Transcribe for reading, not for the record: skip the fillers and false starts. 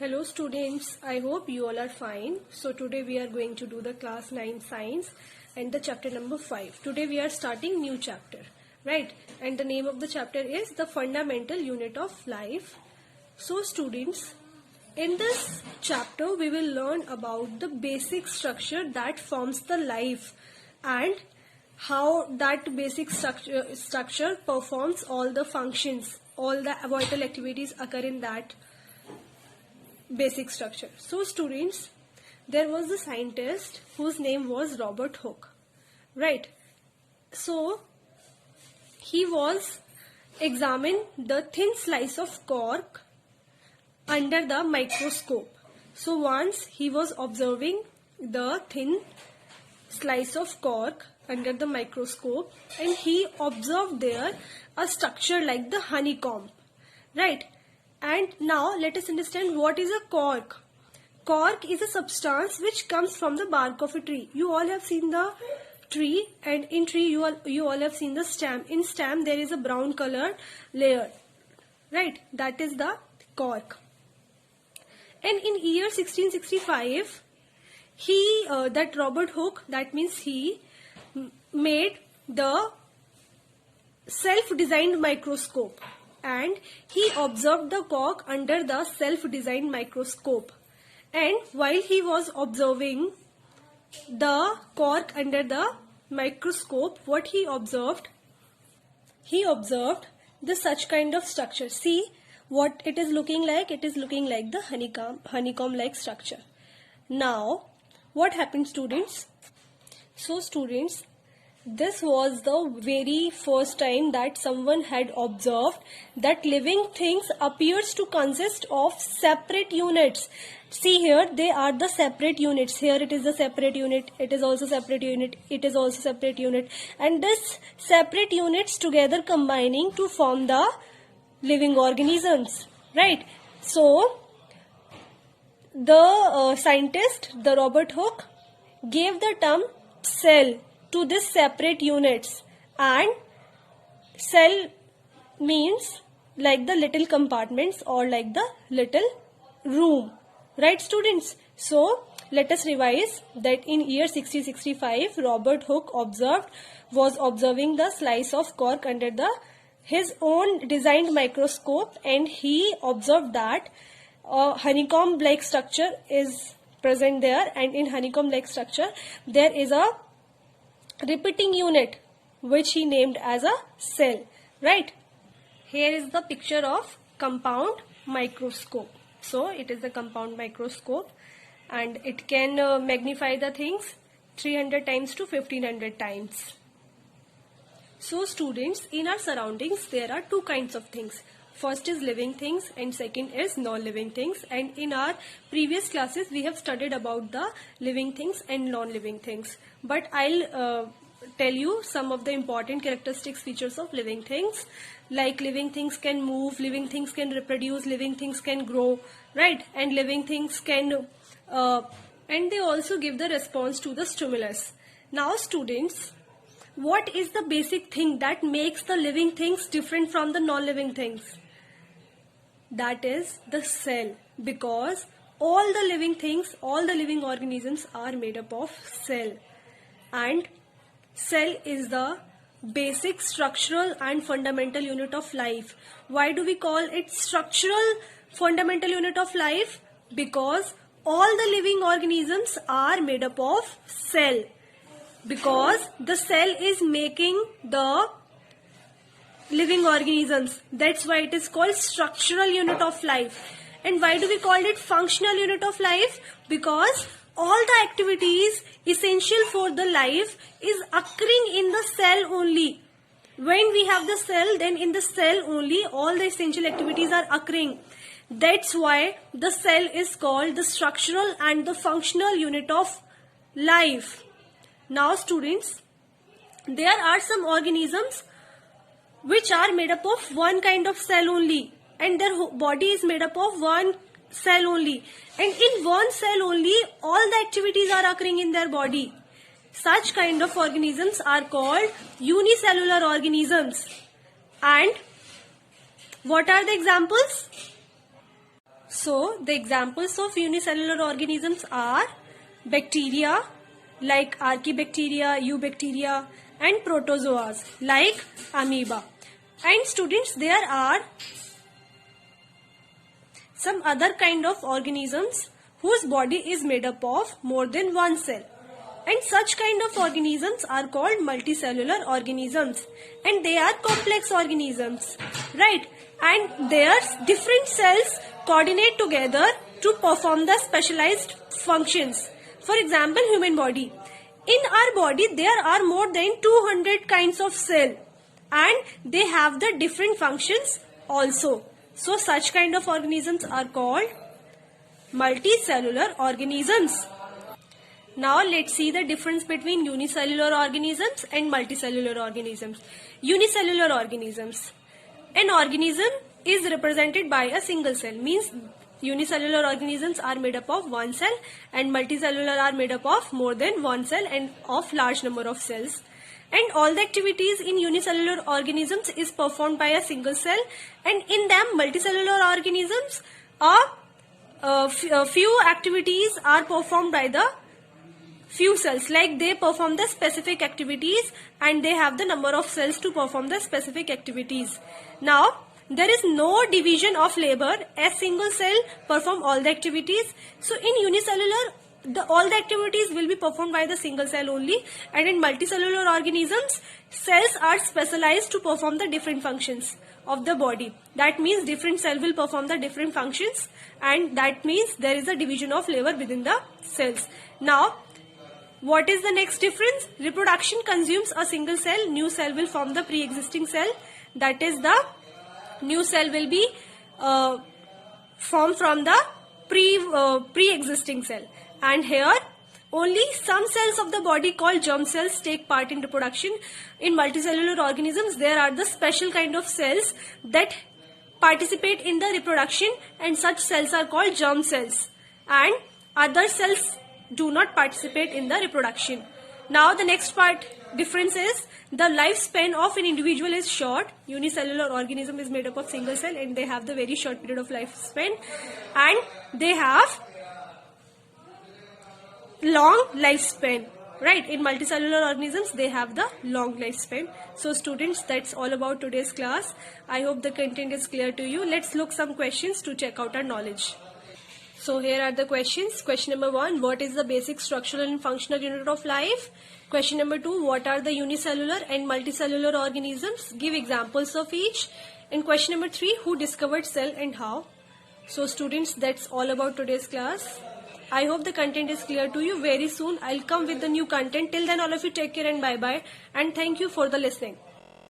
Hello students, I hope you all are fine. So today we are going to do the class 9 science and the chapter number 5. Today we are starting new chapter, right? And the name of the chapter is the fundamental unit of life. So students, in this chapter we will learn about the basic structure that forms the life and how that basic structure performs all the functions, all the vital activities occur in that basic structure. So students, there was a scientist whose name was Robert Hooke, right? So he was examining the thin slice of cork under the microscope. So once he was observing the thin slice of cork under the microscope, and he observed there a structure like the honeycomb, right? And now let us understand what is a cork. Cork is a substance which comes from the bark of a tree. You all have seen the tree, and in tree you all have seen the stem. In stem there is a brown colored layer, right? That is the cork. And in year 1665, that Robert Hooke, that means he made the self-designed microscope, and he observed the cork under the self-designed microscope. And while he was observing the cork under the microscope, what he observed? He observed the such kind of structure. See what it is looking like? It is looking like the honeycomb-like structure. Now, what happened, students? So, students, this was the very first time that someone had observed that living things appears to consist of separate units. See here, they are the separate units. Here it is the separate unit, it is also separate unit, it is also separate unit. And this separate units together combining to form the living organisms, right? So, the scientist, the Robert Hooke, gave the term cell to this separate units, and cell means like the little compartments or like the little room, right students? So let us revise that in year 1665 Robert Hooke was observing the slice of cork under his own designed microscope, and he observed that a honeycomb like structure is present there, and in honeycomb like structure there is a repeating unit which he named as a cell, right? Here is the picture of compound microscope. So it is a compound microscope, and it can magnify the things 300 times to 1500 times. So students, in our surroundings there are two kinds of things. First is living things and second is non-living things, and in our previous classes we have studied about the living things and non-living things. But I'll tell you some of the important characteristics, features of living things. Like living things can move, living things can reproduce, living things can grow, right? And living things can, and they also give the response to the stimulus. Now students, what is the basic thing that makes the living things different from the non-living things? That is the cell, because all the living things, all the living organisms are made up of cell, and cell is the basic structural and fundamental unit of life. Why do we call it structural fundamental unit of life? Because all the living organisms are made up of cell, because the cell is making the living organisms. That's why it is called structural unit of life. And why do we call it functional unit of life? Because all the activities essential for the life is occurring in the cell only. When we have the cell, then in the cell only all the essential activities are occurring. That's why the cell is called the structural and the functional unit of life. Now students, there are some organisms which are made up of one kind of cell only, and their body is made up of one cell only, and in one cell only all the activities are occurring in their body. Such kind of organisms are called unicellular organisms. And what are the examples? So the examples of unicellular organisms are bacteria like archaebacteria, eubacteria, and protozoas like amoeba. And students, there are some other kind of organisms whose body is made up of more than one cell. And such kind of organisms are called multicellular organisms, and they are complex organisms, right? And their different cells coordinate together to perform the specialized functions. For example, human body. In our body, there are more than 200 kinds of cell, and they have the different functions also. So such kind of organisms are called multicellular organisms. Now let's see the difference between unicellular organisms and multicellular organisms. Unicellular organisms. An organism is represented by a single cell. Means unicellular organisms are made up of one cell, and multicellular are made up of more than one cell and of large number of cells. And all the activities in unicellular organisms is performed by a single cell, and in them multicellular organisms few activities are performed by the few cells, like they perform the specific activities and they have the number of cells to perform the specific activities. Now there is no division of labor. A single cell perform all the activities. So in unicellular, all the activities will be performed by the single cell only, and in multicellular organisms, cells are specialized to perform the different functions of the body. That means different cell will perform the different functions, and that means there is a division of labor within the cells. Now what is the next difference? Reproduction consumes a single cell. New cell will form the pre-existing cell. That is, the new cell will be formed from the pre-existing cell. And here only some cells of the body called germ cells take part in reproduction. In multicellular organisms, there are the special kind of cells that participate in the reproduction, and such cells are called germ cells. And other cells do not participate in the reproduction. Now the next part difference is the lifespan of an individual is short. Unicellular organism is made up of single cell, and they have the very short period of lifespan, and they have long lifespan, right? In multicellular organisms, they have the long lifespan. So students, that's all about today's class. I hope the content is clear to you. Let's look some questions to check out our knowledge. So here are the questions. Question number 1, what is the basic structural and functional unit of life? Question number 2, what are the unicellular and multicellular organisms? Give examples of each. And question number 3, who discovered cell and how? So students, that's all about today's class. I hope the content is clear to you. Very soon I'll come with the new content. Till then, all of you take care and bye-bye. And thank you for the listening.